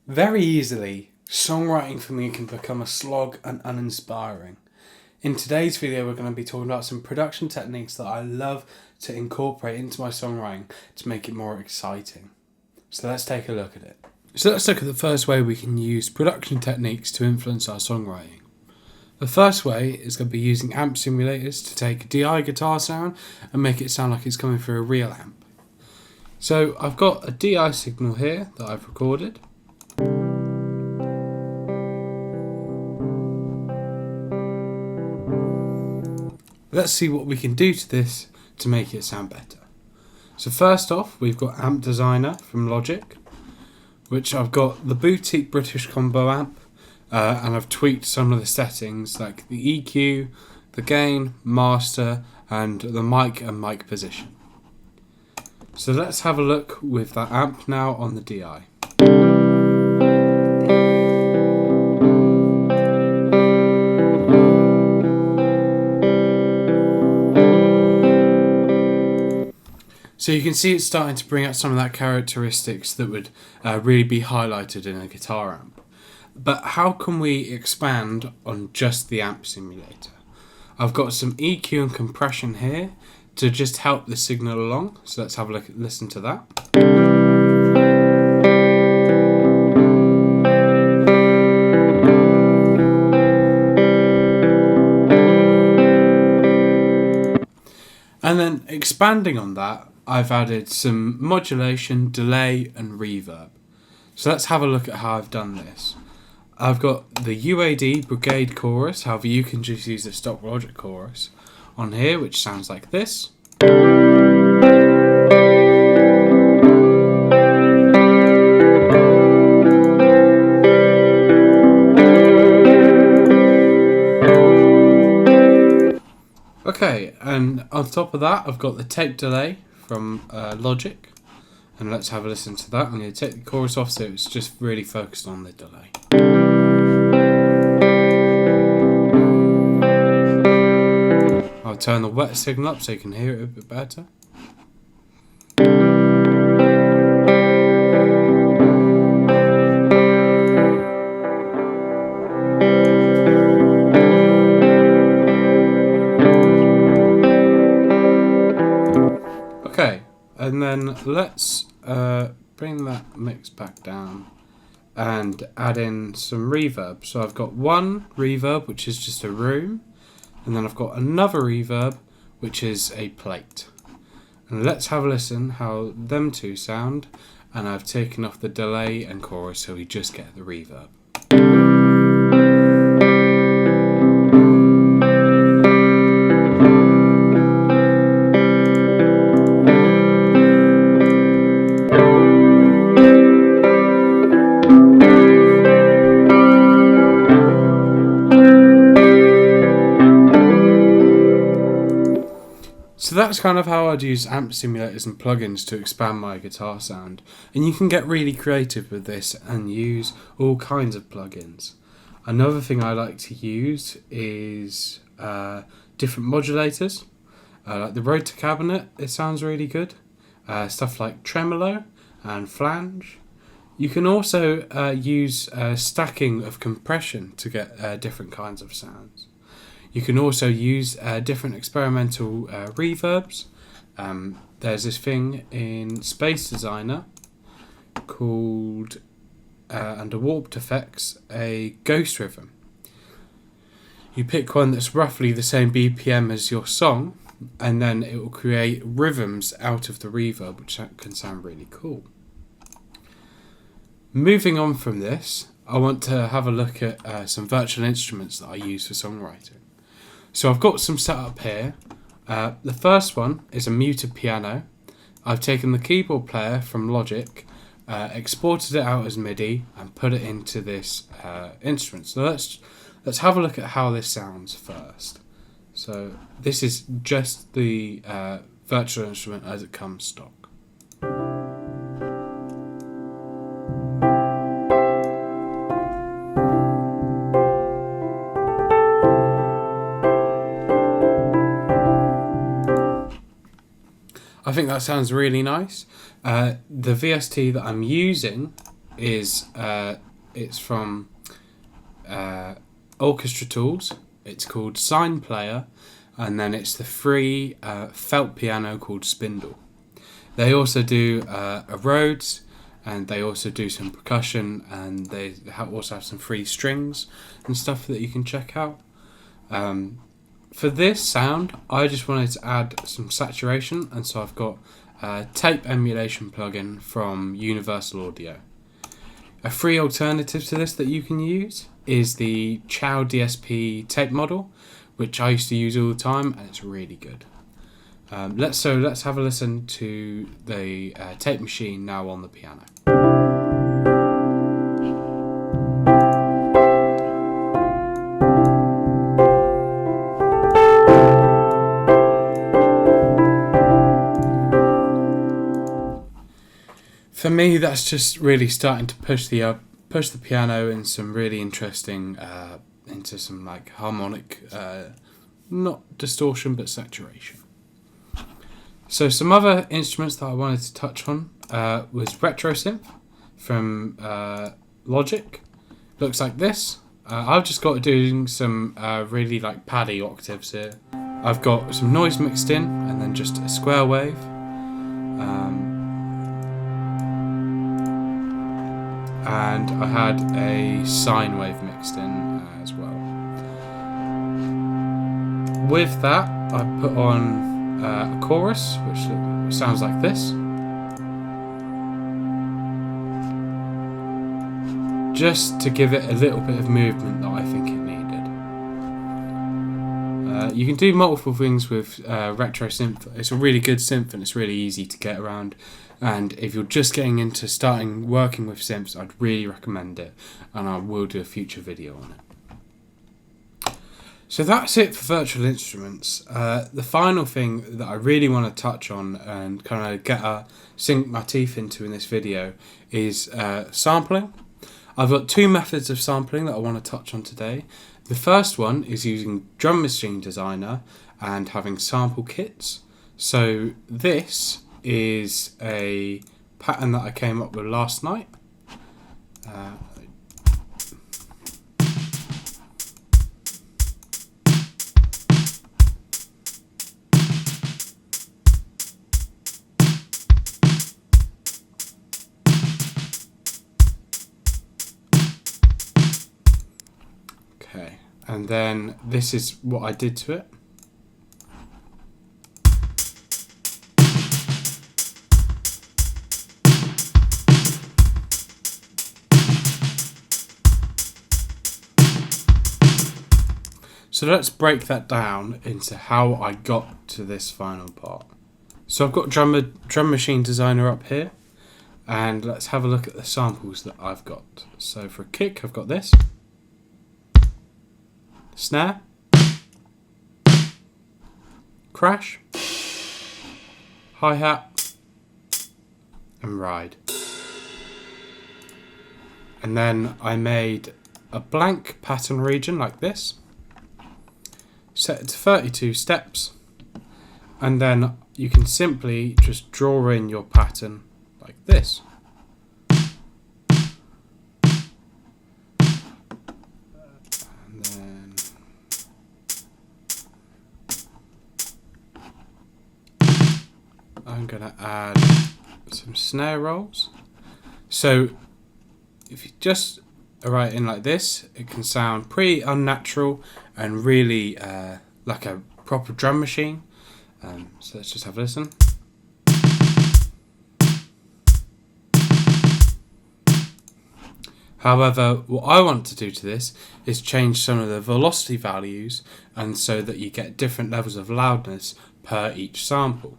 Very easily, songwriting for me can become a slog and uninspiring. In today's video, we're going to be talking about some production techniques that I love to incorporate into my songwriting to make it more exciting. So let's take a look at it. So let's look at the first way we can use production techniques to influence our songwriting. The first way is going to be using amp simulators to take a DI guitar sound and make it sound like it's coming through a real amp. So I've got a DI signal here that I've recorded. Let's see what we can do to this to make it sound better. So first off, we've got Amp Designer from Logic, which I've got the boutique British combo amp, and I've tweaked some of the settings like the EQ, the gain, master, and the mic and mic position. So let's have a look with that amp now on the DI. So you can see it's starting to bring out some of that characteristics that would really be highlighted in a guitar amp. But how can we expand on just the amp simulator? I've got some EQ and compression here to just help the signal along. So let's have a listen to that. And then expanding on that, I've added some modulation, delay and reverb. So let's have a look at how I've done this. I've got the UAD Brigade Chorus, however you can just use the stock Logic chorus on here, which sounds like this. Okay, and on top of that, I've got the tape delay from Logic, and let's have a listen to that. I'm going to take the chorus off so it's just really focused on the delay. I'll turn the wet signal up so you can hear it a bit better. Okay, and then let's bring that mix back down and add in some reverb. So I've got one reverb, which is just a room, and then I've got another reverb, which is a plate. And let's have a listen how them two sound, and I've taken off the delay and chorus so we just get the reverb. So that's kind of how I'd use amp simulators and plugins to expand my guitar sound. And you can get really creative with this and use all kinds of plugins. Another thing I like to use is different modulators. Like the rotor cabinet, it sounds really good. Stuff like tremolo and flange. You can also use stacking of compression to get different kinds of sounds. You can also use different experimental reverbs. There's this thing in Space Designer called, under warped effects, a ghost rhythm. You pick one that's roughly the same BPM as your song, and then it will create rhythms out of the reverb, which can sound really cool. Moving on from this, I want to have a look at some virtual instruments that I use for songwriting. So I've got some set up here. The first one is a muted piano. I've taken the keyboard player from Logic, exported it out as MIDI and put it into this instrument. So let's have a look at how this sounds first. So this is just the virtual instrument as it comes stock. I think that sounds really nice. The VST that I'm using is it's from Orchestra tools. It's called Sine Player, and then it's the free felt piano called Spindle. They also do a Rhodes, and they also do some percussion, and they also have some free strings and stuff that you can check out. For this sound, I just wanted to add some saturation, and so I've got a tape emulation plugin from Universal Audio. A free alternative to this that you can use is the ChowDSPTapeModel, which I used to use all the time, and it's really good. Let's have a listen to the tape machine now on the piano. For me, that's just really starting to push the piano in some really interesting into some like harmonic, not distortion but saturation. So some other instruments that I wanted to touch on was retro synth from Logic. Looks like this. I've just got doing some really like paddy octaves here. I've got some noise mixed in and then just a square wave. And I had a sine wave mixed in as well. With that, I put on a chorus, which sounds like this. Just to give it a little bit of movement that I think it needed. You can do multiple things with retro synth. It's a really good synth and it's really easy to get around. And if you're just getting into starting working with synths, I'd really recommend it, and I will do a future video on it. So that's it for virtual instruments. The final thing that I really want to touch on and kind of sink my teeth into in this video is sampling. I've got two methods of sampling that I want to touch on today. The first one is using Drum Machine Designer and having sample kits. So this is a pattern that I came up with last night. Okay, and then this is what I did to it. So let's break that down into how I got to this final part. So I've got Drum Machine Designer up here, and let's have a look at the samples that I've got. So for a kick, I've got this. Snare. Crash. Hi-hat. And ride. And then I made a blank pattern region like this. Set it to 32 steps, and then you can simply just draw in your pattern like this. And then I'm going to add some snare rolls. So if you just write in like this, it can sound pretty unnatural and really like a proper drum machine. So let's just have a listen. However, what I want to do to this is change some of the velocity values, and so that you get different levels of loudness per each sample.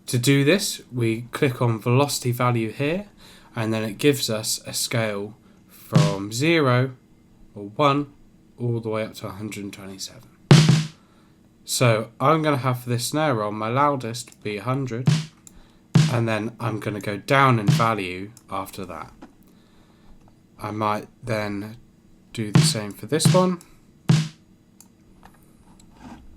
To do this, we click on velocity value here, and then it gives us a scale from 0 or 1 all the way up to 127. So I'm going to have for this snare roll my loudest be 100, and then I'm going to go down in value after that. I might then do the same for this one,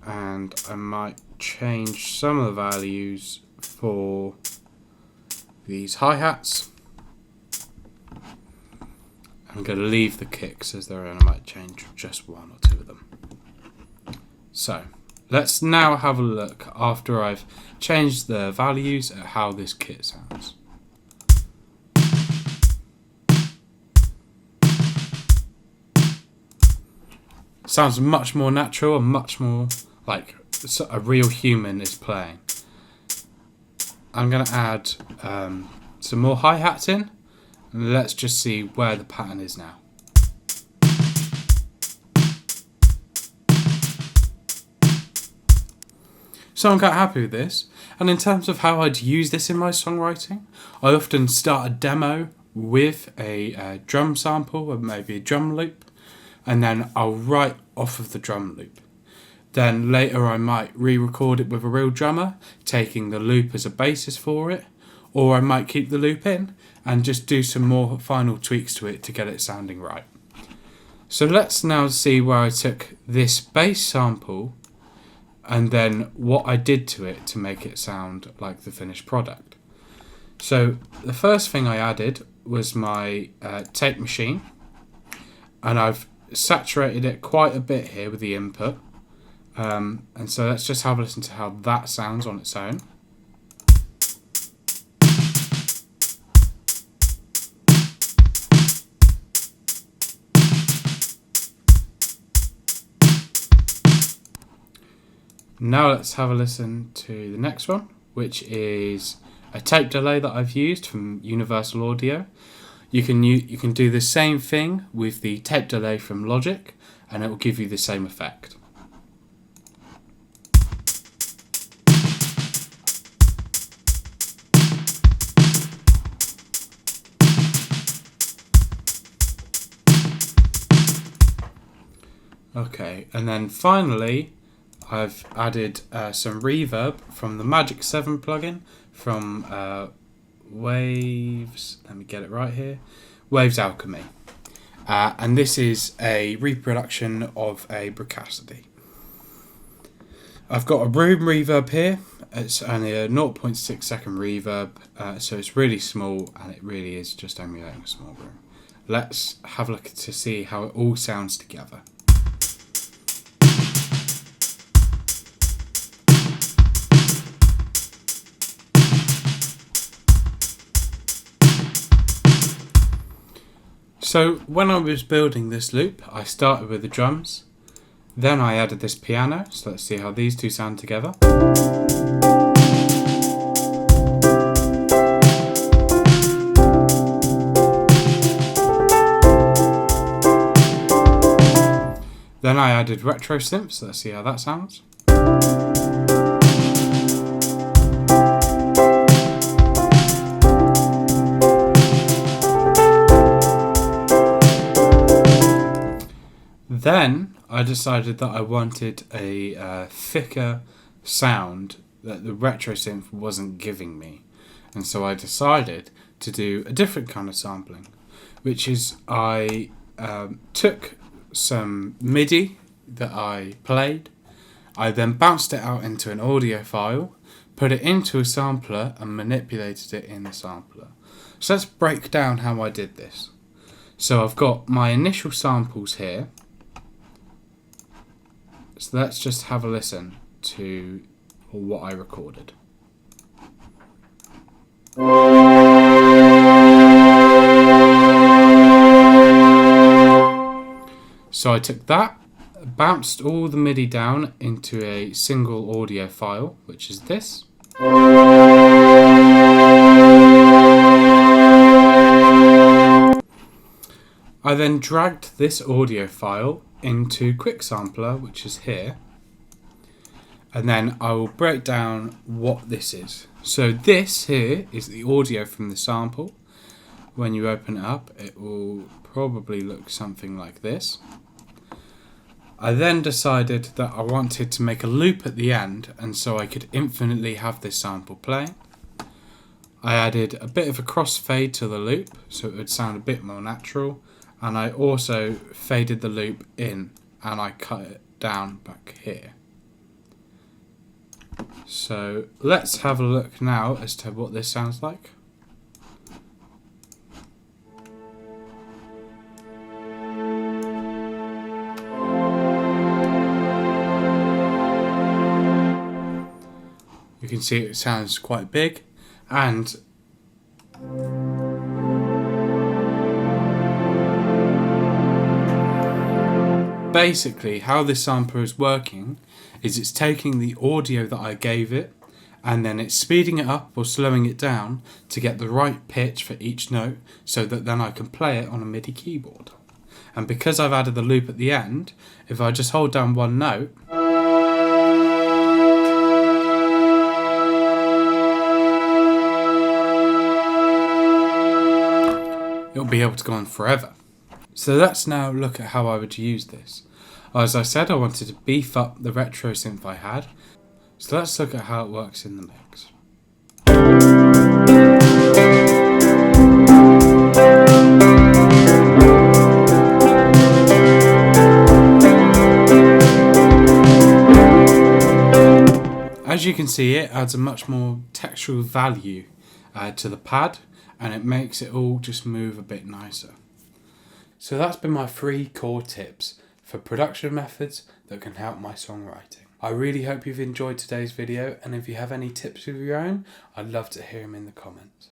and I might change some of the values for these hi-hats. I'm going to leave the kicks as they're in. I might change just one or two of them. So let's now have a look after I've changed the values at how this kit sounds. Sounds much more natural and much more like a real human is playing. I'm going to add some more hi-hats in, and let's just see where the pattern is now. So I'm quite happy with this, and in terms of how I'd use this in my songwriting, I often start a demo with a drum sample or maybe a drum loop, and then I'll write off of the drum loop. Then later I might re-record it with a real drummer, taking the loop as a basis for it, or I might keep the loop in and just do some more final tweaks to it to get it sounding right. So let's now see where I took this bass sample and then what I did to it to make it sound like the finished product. So the first thing I added was my tape machine, and I've saturated it quite a bit here with the input. And so let's just have a listen to how that sounds on its own. Now let's have a listen to the next one, which is a tape delay that I've used from Universal Audio. You can do the same thing with the tape delay from Logic, and it will give you the same effect. Okay, and then finally I've added some reverb from the Magic 7 plugin from Waves, let me get it right here, Waves Alchemy. And this is a reproduction of a Bricacity. I've got a room reverb here. It's only a 0.6 second reverb, so it's really small and it really is just emulating a small room. Let's have a look to see how it all sounds together. So when I was building this loop, I started with the drums, then I added this piano, so let's see how these two sound together. Then I added retro synth, so let's see how that sounds. Then I decided that I wanted a thicker sound that the retro synth wasn't giving me, and so I decided to do a different kind of sampling, which is I took some MIDI that I played, I then bounced it out into an audio file, put it into a sampler and manipulated it in the sampler. So let's break down how I did this. So I've got my initial samples here. So let's just have a listen to what I recorded. So I took that, bounced all the MIDI down into a single audio file, which is this. I then dragged this audio file into Quick Sampler, which is here, and then I will break down what this is. So this here is the audio from the sample. When you open it up, it will probably look something like this. I then decided that I wanted to make a loop at the end, and so I could infinitely have this sample playing. I added a bit of a crossfade to the loop so it would sound a bit more natural, and I also faded the loop in and I cut it down back here. So let's have a look now as to what this sounds like. see it sounds quite big, and basically how this sampler is working is it's taking the audio that I gave it and then it's speeding it up or slowing it down to get the right pitch for each note so that then I can play it on a MIDI keyboard. And because I've added the loop at the end, if I just hold down one note, it'll be able to go on forever. So let's now look at how I would use this. As I said, I wanted to beef up the retro synth I had, so let's look at how it works in the mix. As you can see, it adds a much more textural value to the pad, and it makes it all just move a bit nicer. So that's been my 3 core tips for production methods that can help my songwriting. I really hope you've enjoyed today's video, and if you have any tips of your own, I'd love to hear them in the comments.